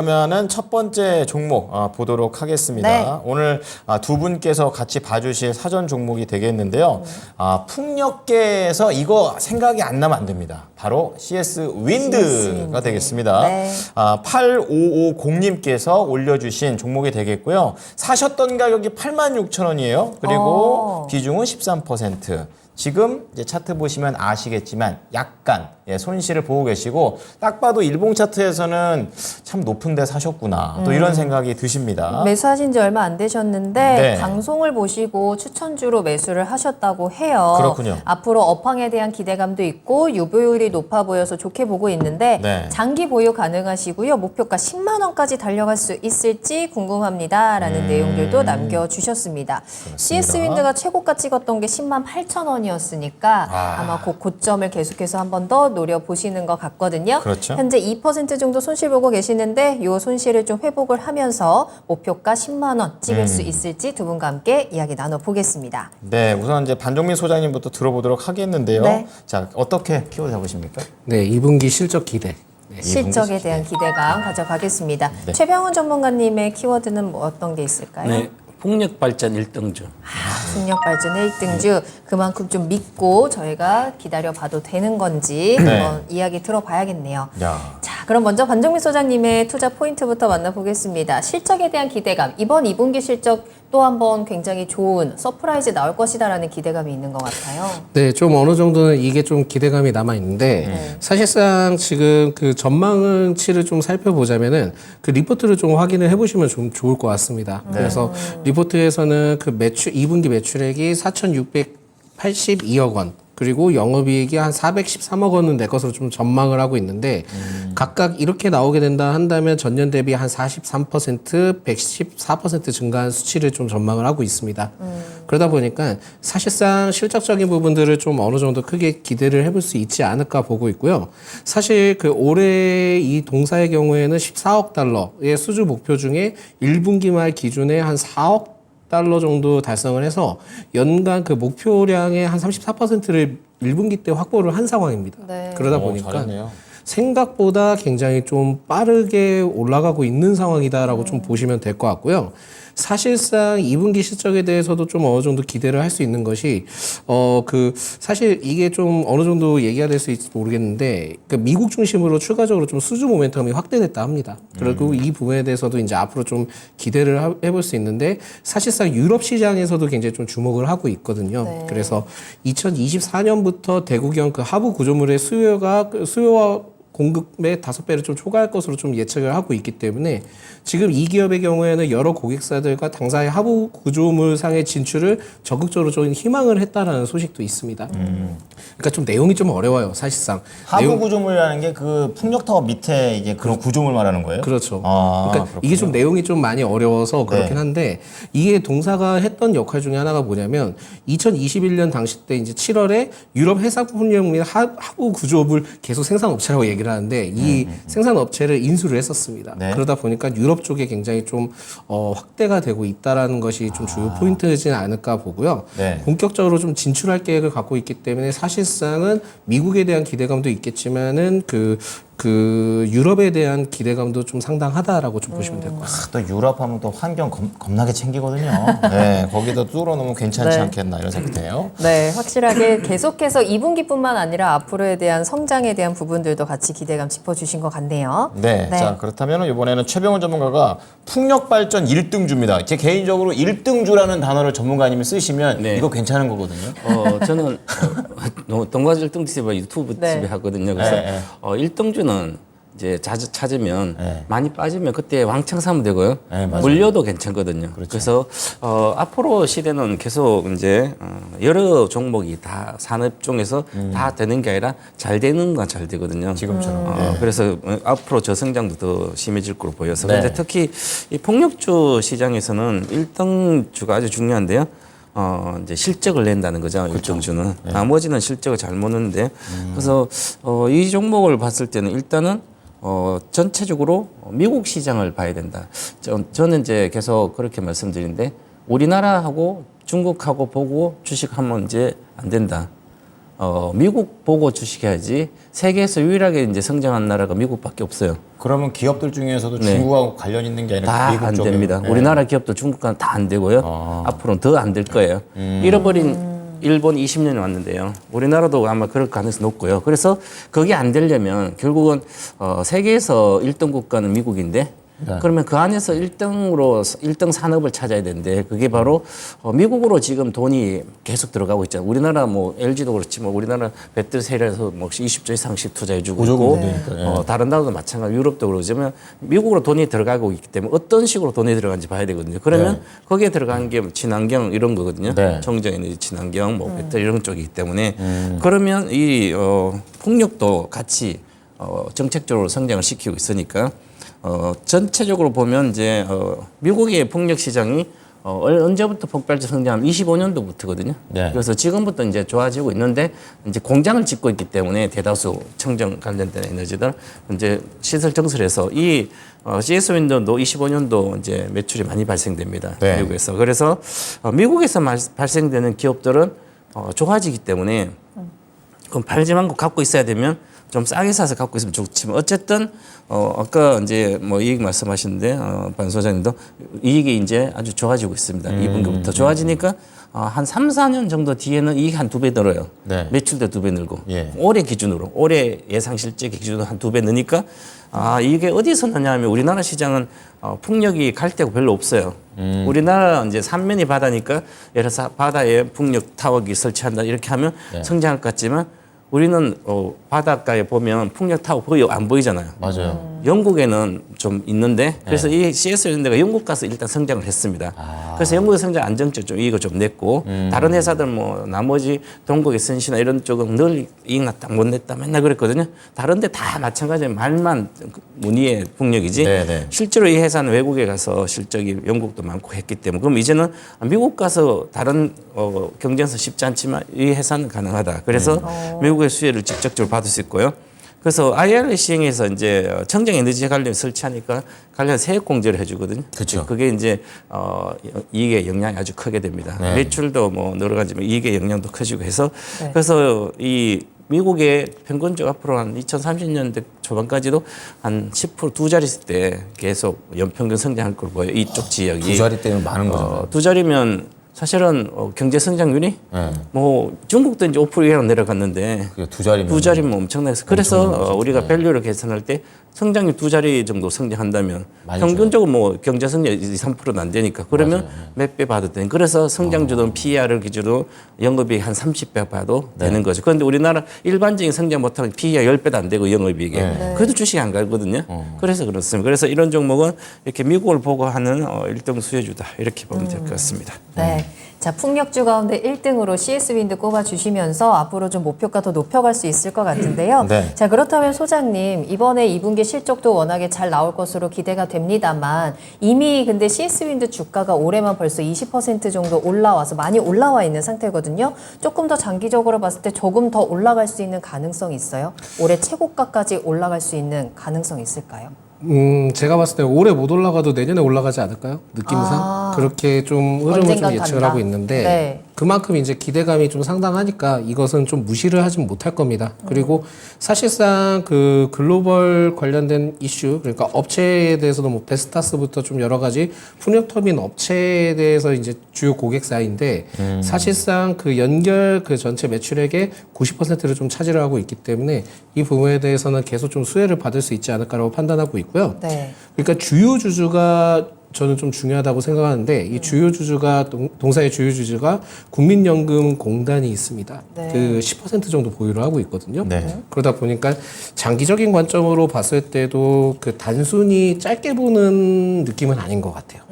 그러면은 첫 번째 종목 보도록 하겠습니다. 네. 오늘 두 분께서 같이 봐주실 사전 종목이 되겠는데요. 풍력계에서 이거 생각이 안 나면 안 됩니다. 바로 CS 윈드가 되겠습니다. 네. 8550님께서 올려주신 종목이 되겠고요. 사셨던 가격이 86,000원이에요. 그리고 비중은 13%. 지금 이제 차트 보시면 아시겠지만 약간 손실을 보고 계시고 딱 봐도 일봉 차트에서는 참 높은 데 사셨구나 또 이런 생각이 드십니다. 매수하신 지 얼마 안 되셨는데 네. 방송을 보시고 추천주로 매수를 하셨다고 해요. 그렇군요. 앞으로 업황에 대한 기대감도 있고 유보율이 높아 보여서 좋게 보고 있는데 네. 장기 보유 가능하시고요. 목표가 10만 원까지 달려갈 수 있을지 궁금합니다라는 내용들도 남겨주셨습니다. CS 윈드가 최고가 찍었던 게 10만 8천 원이었으니까 아마 그 고점을 계속해서 한 번 더 노려보시는 것 같거든요. 그렇죠. 현재 2% 정도 손실 보고 계시는데 이 손실을 좀 회복을 하면서 목표가 10만 원 찍을 수 있을지 두 분과 함께 이야기 나눠보겠습니다. 네, 우선 이제 반종민 소장님부터 들어보도록 하겠는데요. 네. 자, 어떻게 키워드 잡으십니까? 네, 2분기 실적 기대. 네, 실적에 대한 기대감 가져가겠습니다. 네. 최병훈 전문가님의 키워드는 뭐 어떤 게 있을까요? 네, 풍력 발전 1등주. 풍력 발전 1등주 그만큼 좀 믿고 저희가 기다려봐도 되는 건지 한번 이야기 들어봐야겠네요. 야. 자, 그럼 먼저 반정민 소장님의 투자 포인트부터 만나보겠습니다. 실적에 대한 기대감, 이번 2분기 실적 또 한번 굉장히 좋은 서프라이즈 나올 것이다라는 기대감이 있는 것 같아요. 네, 좀 어느 정도는 이게 좀 기대감이 남아 있는데 사실상 지금 그 전망치를 좀 살펴보자면은 그 리포트를 좀 확인을 해보시면 좀 좋을 것 같습니다. 그래서 리포트에서는 그 매출 2분기 매출액이 4,682억 원. 그리고 영업이익이 한 413억 원은 내 것으로 좀 전망을 하고 있는데 각각 이렇게 나오게 된다 한다면 전년 대비 한 43%, 114% 증가한 수치를 좀 전망을 하고 있습니다. 그러다 보니까 사실상 실적적인 부분들을 좀 어느 정도 크게 기대를 해볼 수 있지 않을까 보고 있고요. 사실 그 올해 이 동사의 경우에는 14억 달러의 수주 목표 중에 1분기 말 기준에 한 4억 달러 정도 달성을 해서 연간 그 목표량의 한 34%를 1분기 때 확보를 한 상황입니다. 네. 그러다 보니까 잘했네요. 생각보다 굉장히 좀 빠르게 올라가고 있는 상황이다라고 좀 보시면 될 것 같고요. 사실상 2분기 실적에 대해서도 좀 어느 정도 기대를 할 수 있는 것이 사실 이게 좀 어느 정도 얘기가 될 수 있을지 모르겠는데 그 미국 중심으로 추가적으로 좀 수주 모멘텀이 확대됐다 합니다. 그리고 이 부분에 대해서도 이제 앞으로 좀 기대를 해볼 수 있는데 사실상 유럽 시장에서도 굉장히 좀 주목을 하고 있거든요. 네. 그래서 2024년부터 대구경 그 하부 구조물의 수요와 공급의 5배를 좀 초과할 것으로 좀 예측을 하고 있기 때문에 지금 이 기업의 경우에는 여러 고객사들과 당사의 하부 구조물상의 진출을 적극적으로 좀 희망을 했다라는 소식도 있습니다. 그러니까 좀 내용이 좀 어려워요, 사실상. 하부 구조물이라는 게 그 풍력타워 밑에 이제 그런 구조물 말하는 거예요? 그렇죠. 아, 그러니까 이게 좀 내용이 좀 많이 어려워서 그렇긴 한데 이게 동사가 했던 역할 중에 하나가 뭐냐면 2021년 당시 때 이제 7월에 유럽 해상풍력 및 하부 구조물 계속 생산업체라고 얘기를 하는데 이 생산업체를 인수를 했었습니다. 네. 그러다 보니까 유럽 쪽에 굉장히 좀 확대가 되고 있다라는 것이 좀 주요 포인트이지 않을까 보고요. 네. 본격적으로 좀 진출할 계획을 갖고 있기 때문에 사실상은 미국에 대한 기대감도 있겠지만은 그 유럽에 대한 기대감도 좀 상당하다라고 좀 보시면 될 것 같습니다. 또 유럽 하면 또 환경 겁나게 챙기거든요. 네, 거기다 뚫어놓으면 괜찮지 네. 않겠나 이런 생각이 드네요. 네, 확실하게 계속해서 2분기뿐만 아니라 앞으로에 대한 성장에 대한 부분들도 같이 기대감 짚어주신 것 같네요. 네, 자 그렇다면 이번에는 최병훈 전문가가 풍력 발전 1등주입니다. 제 개인적으로 1등주라는 단어를 전문가님이 쓰시면 네. 이거 괜찮은 거거든요. 저는 동과질 1등집에 유튜브 네. 집에 하거든요. 그래서 네, 네. 1등주는 이제 자주 찾으면 네. 많이 빠지면 그때 왕창 사면 되고요. 네, 맞아요. 물려도 괜찮거든요. 그렇죠. 그래서 앞으로 시대는 계속 이제 여러 종목이 다 산업 중에서 다 되는 게 아니라 잘 되는 건 잘 되거든요. 지금처럼. 네. 그래서 앞으로 저성장도 더 심해질 거로 보여서. 네. 근데 특히 이 폭력주 시장에서는 1등주가 아주 중요한데요. 이제 실적을 낸다는 거죠. 일정주는. 나머지는 실적을 잘 못 내는데. 그래서 이 종목을 봤을 때는 일단은 전체적으로 미국 시장을 봐야 된다. 저는 이제 계속 그렇게 말씀드리는데 우리나라하고 중국하고 보고 주식하면 이제 안 된다. 미국 보고 주식해야지. 세계에서 유일하게 이제 성장한 나라가 미국밖에 없어요. 그러면 기업들 중에서도 네. 중국하고 관련 있는 게 아니라 다 미국 안 쪽에 됩니다. 우리나라 기업도 중국과는 다 안 되고요. 앞으로는 더 안 될 거예요. 잃어버린 일본 20년이 왔는데요. 우리나라도 아마 그럴 가능성이 높고요. 그래서 그게 안 되려면 결국은 세계에서 1등 국가는 미국인데 그러면 그 안에서 1등 산업을 찾아야 되는데 그게 바로 미국으로 지금 돈이 계속 들어가고 있잖아요. 우리나라 뭐 LG도 그렇지 뭐 우리나라 배터리 세일해서 뭐 20조 이상씩 투자해주고 있고 다른 나라도 마찬가지 유럽도 그러지만 미국으로 돈이 들어가고 있기 때문에 어떤 식으로 돈이 들어가는지 봐야 되거든요. 그러면 거기에 들어간 게 친환경 이런 거거든요. 청정에너지 친환경 뭐 배터리 이런 쪽이기 때문에 그러면 이 폭력도 같이 정책적으로 성장을 시키고 있으니까 전체적으로 보면 이제 미국의 폭력 시장이 언제부터 폭발적 성장하면 25년도부터거든요. 그래서 지금부터 이제 좋아지고 있는데 이제 공장을 짓고 있기 때문에 대다수 청정 관련된 에너지들 이제 시설 증설해서 이 CS 윈도도 25년도 이제 매출이 많이 발생됩니다. 미국에서. 그래서 미국에서 발생되는 기업들은 좋아지기 때문에 그럼 팔지만 거 갖고 있어야 되면 좀 싸게 사서 갖고 있으면 좋지만 어쨌든 아까 이제 뭐 이익 말씀하시는데 반 소장님도 이익이 이제 아주 좋아지고 있습니다. 2분기부터 좋아지니까 한 3, 4년 정도 뒤에는 이익 한 2배 늘어요. 매출도 2배 늘고 올해 기준으로 올해 예상 실제 기준으로 한 2배 느니까 이게 어디서 나냐면 우리나라 시장은 풍력이 갈 데가 별로 없어요. 우리나라 이제 삼면이 바다니까 예를 들어서 바다에 풍력 타워기 설치한다 이렇게 하면 성장할 것 같지만 우리는 바닷가에 보면 풍력 타워 거의 안 보이잖아요. 맞아요. 영국에는 좀 있는데 그래서 이 CS 이런 데가 영국 가서 일단 성장을 했습니다. 그래서 영국의 성장 안정적 좀 이익을 좀 냈고 다른 회사들 뭐 나머지 동국의 선시나 이런 쪽은 늘 이익 났다 못 냈다 맨날 그랬거든요. 다른데 다 마찬가지예요. 말만 무늬의 풍력이지 실제로 이 회사는 외국에 가서 실적이 영국도 많고 했기 때문에 그럼 이제는 미국 가서 다른 경쟁에서 쉽지 않지만 이 회사는 가능하다. 그래서 미국의 수혜를 직접적으로 받을 수 있고요. 그래서 IRA 시행에서 이제 청정 에너지 관련 설치하니까 관련 세액 공제를 해주거든요. 그렇죠. 그게 이제 이익의 영향이 아주 크게 됩니다. 매출도 뭐 여러 가지만 이익의 영향도 커지고 해서 그래서 이 미국의 평균적 앞으로 한 2030년대 초반까지도 한 10% 두 자리 있을 때 계속 연평균 성장할 걸 보여요. 이쪽 지역이. 두 자리 때는 많은 거죠. 두 자리면 사실은 경제 성장률이 뭐 중국도 이제 5% 이하로 내려갔는데 두 자리면 엄청나요. 그래서 우리가 밸류를 계산할 때 성장률 두 자리 정도 성장한다면 평균적으로 뭐 경제 성장 2, 3%는 안 되니까 그러면 몇 배 봐도 되는. 그래서 성장주든 PER을 기준으로 영업이익 한 30배 봐도 되는 거죠. 그런데 우리나라 일반적인 성장 못하면 PER 10배도 안 되고 영업이익이 그래도 주식이 안 가거든요. 그래서 그렇습니다. 그래서 이런 종목은 이렇게 미국을 보고 하는 1등 수혜주다 이렇게 보면 될 것 같습니다. 네. 자, 풍력주 가운데 1등으로 CS윈드 꼽아주시면서 앞으로 좀 목표가 더 높여갈 수 있을 것 같은데요. 자, 그렇다면 소장님, 이번에 2분기 실적도 워낙에 잘 나올 것으로 기대가 됩니다만 이미 근데 CS윈드 주가가 올해만 벌써 20% 정도 올라와서 많이 올라와 있는 상태거든요. 조금 더 장기적으로 봤을 때 조금 더 올라갈 수 있는 가능성이 있어요? 올해 최고가까지 올라갈 수 있는 가능성이 있을까요? 제가 봤을 때 올해 못 올라가도 내년에 올라가지 않을까요? 느낌상 그렇게 좀 흐름을 좀 예측을 하고 있는데 그만큼 이제 기대감이 좀 상당하니까 이것은 좀 무시를 하진 못할 겁니다. 그리고 사실상 그 글로벌 관련된 이슈 그러니까 업체에 대해서도 뭐 베스타스부터 좀 여러 가지 풍력터빈 업체에 대해서 이제 주요 고객사인데 사실상 그 연결 그 전체 매출액의 90%를 좀 차지를 하고 있기 때문에 이 부분에 대해서는 계속 좀 수혜를 받을 수 있지 않을까라고 판단하고 있고요. 그러니까 주요 주주가 저는 좀 중요하다고 생각하는데 이 주요 주주가 동사의 주요 주주가 국민연금공단이 있습니다. 그 10% 정도 보유를 하고 있거든요. 그러다 보니까 장기적인 관점으로 봤을 때도 그 단순히 짧게 보는 느낌은 아닌 것 같아요.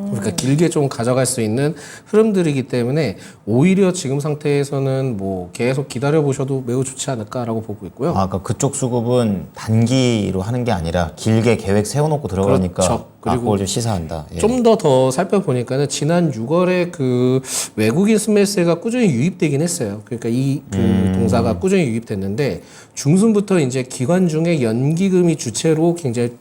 그러니까 길게 좀 가져갈 수 있는 흐름들이기 때문에 오히려 지금 상태에서는 뭐 계속 기다려 보셔도 매우 좋지 않을까라고 보고 있고요. 그러니까 그쪽 수급은 단기로 하는 게 아니라 길게 계획 세워놓고 들어가니까 그렇죠. 그리고 그걸 좀 시사한다. 좀 더 살펴보니까는 지난 6월에 그 외국인 스매스가 꾸준히 유입되긴 했어요. 그러니까 이 그 동사가 꾸준히 유입됐는데 중순부터 이제 기관 중에 연기금이 주체로 굉장히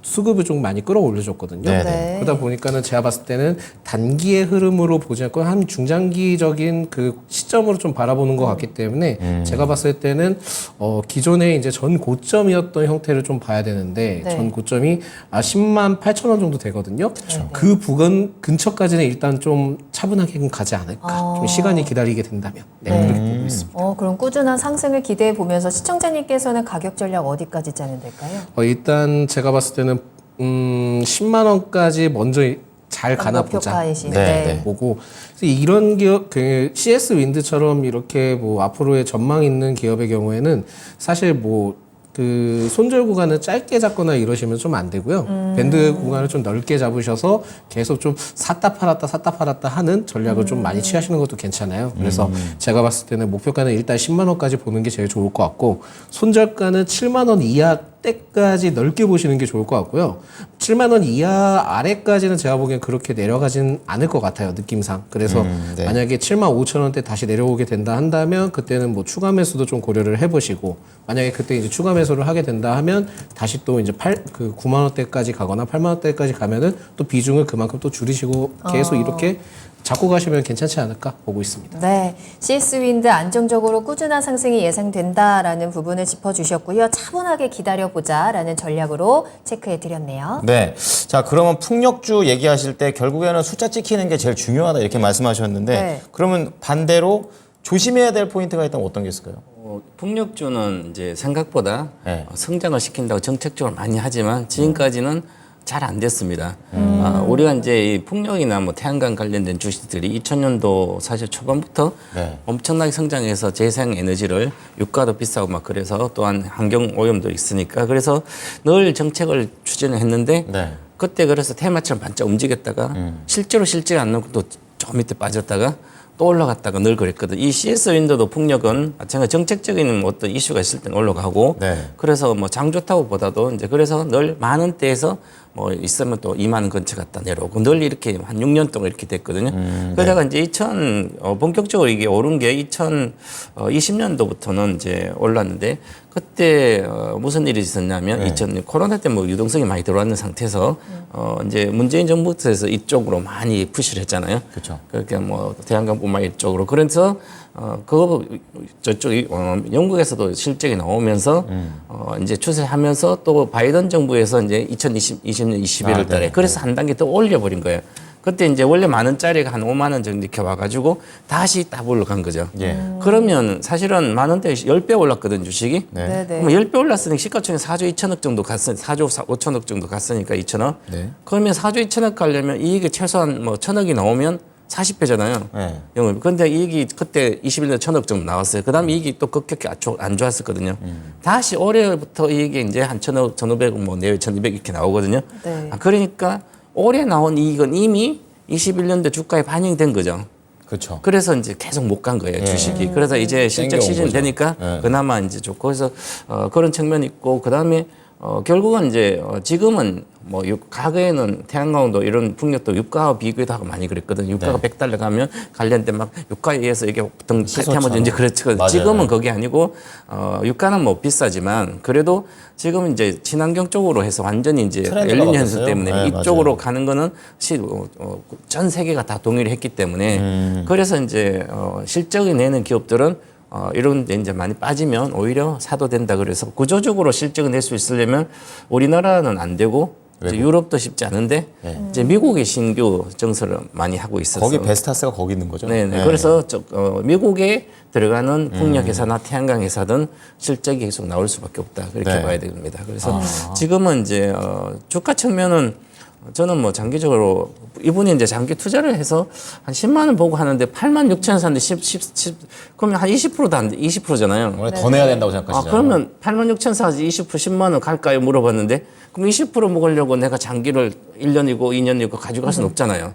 수급을 좀 많이 끌어올려줬거든요. 네. 그러다 보니까는 제가 봤을 때는 단기의 흐름으로 보지 않고 한 중장기적인 그 시점으로 좀 바라보는 것 같기 때문에 제가 봤을 때는 기존에 이제 전 고점이었던 형태를 좀 봐야 되는데 네. 전 고점이 10만 8천 원 정도 되거든요. 그 부근 근처까지는 일단 좀 차분하게 가지 않을까. 좀 시간이 기다리게 된다면 그렇게 보고 있습니다. 그럼 꾸준한 상승을 기대해 보면서 시청자님께서는 가격 전략 어디까지 짜면 될까요? 일단 제가 봤을 때는 10만 원까지 먼저 잘 가나 보자. 목표가이신데. 네. 보고 그래서 이런 기업 그 CS 윈드처럼 이렇게 뭐 앞으로의 전망 있는 기업의 경우에는 사실 뭐 그 손절 구간을 짧게 잡거나 이러시면 좀 안 되고요. 밴드 구간을 좀 넓게 잡으셔서 계속 좀 샀다 팔았다 하는 전략을 좀 많이 취하시는 것도 괜찮아요. 그래서 제가 봤을 때는 목표가는 일단 10만 원까지 보는 게 제일 좋을 것 같고 손절가는 7만 원 이하 때까지 넓게 보시는 게 좋을 것 같고요. 7만 원 이하 아래까지는 제가 보기엔 그렇게 내려가진 않을 것 같아요. 느낌상. 그래서 네. 만약에 7만 5천 원대 다시 내려오게 된다 한다면 그때는 뭐 추가 매수도 좀 고려를 해보시고 만약에 그때 이제 추가 매수를 하게 된다 하면 다시 또 이제 9만 원대까지 가거나 8만 원대까지 가면은 또 비중을 그만큼 또 줄이시고 계속 이렇게 잡고 가시면 괜찮지 않을까 보고 있습니다. 네, CS 윈드 안정적으로 꾸준한 상승이 예상된다라는 부분을 짚어주셨고요. 차분하게 기다려보자라는 전략으로 체크해드렸네요. 네. 자, 그러면 풍력주 얘기하실 때 결국에는 숫자 찍히는 게 제일 중요하다 이렇게 말씀하셨는데 네. 그러면 반대로 조심해야 될 포인트가 있다면 어떤 게 있을까요? 풍력주는 이제 생각보다 네. 성장을 시킨다고 정책적으로 많이 하지만 지금까지는 잘 안 됐습니다. 우리가 이제 이 풍력이나 뭐 태양광 관련된 주식들이 2000년도 사실 초반부터 네. 엄청나게 성장해서 재생 에너지를 유가도 비싸고 막 그래서 또한 환경 오염도 있으니까 그래서 늘 정책을 추진을 했는데 네. 그때 그래서 테마처럼 반짝 움직였다가 실제로 실지 않는 또 저 밑에 빠졌다가 또 올라갔다가 늘 그랬거든. 이 CS 윈도도 풍력은 마찬가지 정책적인 어떤 이슈가 있을 때는 올라가고 네. 그래서 뭐 장 좋다고 보다도 이제 그래서 늘 만 원대에서 뭐 있으면 또 2만 원 근처 갔다 내려오고 늘 이렇게 한 6년 동안 이렇게 됐거든요. 그러다가 이제 본격적으로 이게 오른 게 2020년도부터는 이제 올랐는데 그때 무슨 일이 있었냐면 2000년 코로나 때 뭐 유동성이 많이 들어왔는 상태에서 이제 문재인 정부에서 이쪽으로 많이 푸시를 했잖아요. 그렇죠. 그렇게 뭐 태양광뿐만 이쪽으로 그래서 그거 저쪽 영국에서도 실적이 나오면서 이제 추세하면서 또 바이든 정부에서 이제 2020년 21월 달에 그래서 한 단계 더 올려버린 거예요. 그때 이제 원래 만 원짜리가 한 5만 원 정도 이렇게 와가지고 다시 더블로 간 거죠. 예. 그러면 사실은 만 원대 10배 올랐거든 주식이. 네. 네. 그럼 10배 올랐으니까 시가총액 4조 2천억 정도 갔으니 4조 5천억 정도 갔으니까 2천억. 네. 그러면 4조 2천억 가려면 이익이 최소한 뭐 1천억이 나오면 40배잖아요. 네. 영업. 근데 이익이 그때 21년 1천억 정도 나왔어요. 그다음에 이익이 또 급격히 안 좋았었거든요. 다시 올해부터 이익이 이제 한 1천억, 1,500억, 뭐 내외 1,200 이렇게 나오거든요. 네. 그러니까 올해 나온 이익은 이미 21년도 주가에 반영이 된 거죠. 그렇죠. 그래서 이제 계속 못 간 거예요, 주식이. 그래서 이제 실적 땡겨온 시즌 거죠. 되니까 네. 그나마 이제 좋고 그래서 그런 측면이 있고 그다음에 결국은 이제 지금은 뭐 과거에는 태양광도 이런 풍력도 유가와 비교도 하고 많이 그랬거든요. 유가가 네. 100달러 가면 관련된 막 유가에 의해서 이게 보통 시소처럼. 탈퇴하면 이제 그렇죠. 맞아요. 지금은 그게 아니고 유가는 뭐 비싸지만 그래도 지금 이제 친환경 쪽으로 해서 완전히 이제 트렌드가 엘니뇨 현상 바뀌었어요. 때문에 네, 이쪽으로 맞아요. 가는 거는 전 세계가 다 동의를 했기 때문에 그래서 이제 실적을 내는 기업들은 이런 데 이제 많이 빠지면 오히려 사도 된다 그래서 구조적으로 실적을 낼 수 있으려면 우리나라는 안 되고 이제 유럽도 쉽지 않은데 이제 미국의 신규 정서를 많이 하고 있어서 거기 베스타스가 거기 있는 거죠? 네네. 그래서 미국에 들어가는 풍력 회사나 태양광 회사든 실적이 계속 나올 수밖에 없다 그렇게 네. 봐야 됩니다. 그래서 지금은 이제 주가 측면은 저는 뭐 장기적으로 이분이 이제 장기 투자를 해서 한 10만 원 보고 하는데 8만 6천 원 샀는데 10 그러면 한 20%도 안 돼. 20%잖아요. 원래 더 내야 된다고 생각하시죠? 그러면 8만 6천 사지 20% 10만 원 갈까요? 물어봤는데 그럼 20% 먹으려고 내가 장기를 1년이고 2년이고 가져갈 수는 없잖아요.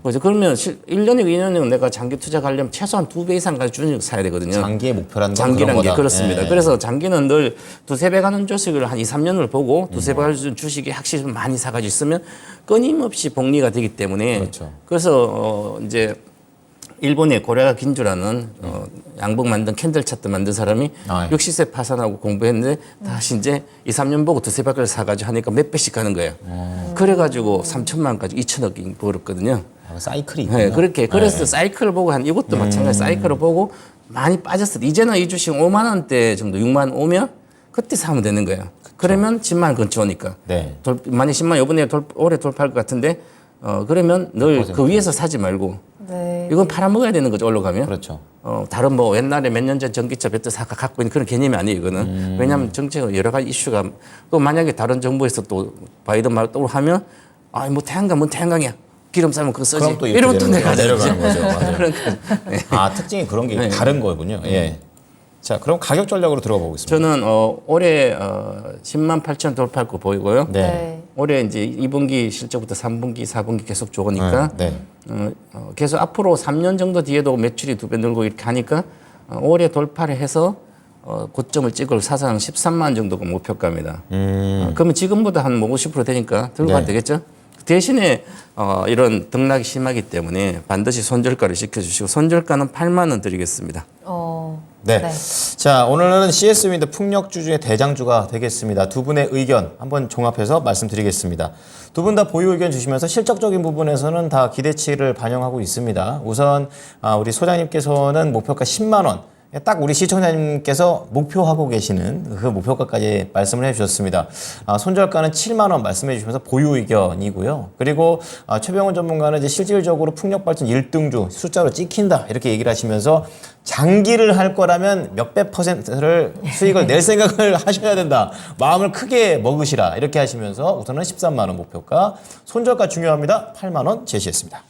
그래서 그러면 1년이고 2년이고 내가 장기 투자 가려면 최소한 2배 이상 가지고 사야 되거든요. 장기의 목표라는 건 장기란 그런 게 거다. 그렇습니다. 예. 그래서 장기는 늘 두세 배 가는 주식을 한 2, 3년을 보고 두세 배 가는 주식이 확실히 좀 많이 사가지고 있으면 끊임없이 복리가 되기 때문에 그렇죠. 그래서 이제 일본의 고레가 긴주라는 양복 만든 캔들차트 만든 사람이 아, 예. 60세 파산하고 공부했는데 다시 이제 2, 3년 보고 두세 바퀴를 사가지고 하니까 몇 배씩 가는 거예요. 그래가지고 3천만 원까지 2천억이 벌었거든요. 아, 사이클이 있군요. 네, 그렇게 그래서 네. 사이클을 보고 한 이것도 마찬가지 사이클을 보고 많이 빠졌어요. 이제는 이 주식 5만 원대 정도 6만 원 오면 그때 사면 되는 거예요. 그러면 10만 원 근처니까. 네. 만약 10만 원 이번에 올해 돌파할 것 같은데 그러면 늘 그 위에서 사지 말고 네. 이건 팔아먹어야 되는 거죠. 올라가면. 그렇죠. 다른 뭐 옛날에 몇 년 전 전기차 몇 대 사가 갖고 있는 그런 개념이 아니에요. 이거는. 왜냐하면 정책은 여러 가지 이슈가 또 만약에 다른 정부에서 또 바이든 말 또 하면 뭐 태양광 뭔 태양광이야. 기름 싸면 그거 쓰지. 그럼 또 이렇게 이러면 또 내려가는 거죠. 맞아요. 그러니까 아, 특징이 그런 게 다른 거군요. 예. 자, 그럼 가격 전략으로 들어가 보겠습니다. 저는 올해 10만 8천 돌파할 거 보이고요. 네. 올해 이제 2분기 실적부터 3분기, 4분기 계속 좋으니까 네. 계속 앞으로 3년 정도 뒤에도 매출이 2배 늘고 이렇게 하니까 올해 돌파를 해서 고점을 찍을 사상 13만 원 정도가 목표가입니다. 그러면 지금보다 한 50% 되니까 들고 가도 네. 되겠죠? 대신에 이런 등락이 심하기 때문에 반드시 손절가를 시켜주시고 손절가는 8만 원 드리겠습니다. 네. 네. 자, 오늘은 CS윈드 풍력주 중에 대장주가 되겠습니다. 두 분의 의견 한번 종합해서 말씀드리겠습니다. 두 분 다 보유 의견 주시면서 실적적인 부분에서는 다 기대치를 반영하고 있습니다. 우선 우리 소장님께서는 목표가 10만 원. 딱 우리 시청자님께서 목표하고 계시는 그 목표가까지 말씀을 해주셨습니다. 손절가는 7만 원 말씀해 주시면서 보유 의견이고요. 그리고 최병훈 전문가는 이제 실질적으로 풍력발전 1등주 숫자로 찍힌다 이렇게 얘기를 하시면서 장기를 할 거라면 몇백 %를 수익을 낼 생각을 하셔야 된다. 마음을 크게 먹으시라 이렇게 하시면서 우선은 13만 원 목표가, 손절가 중요합니다. 8만 원 제시했습니다.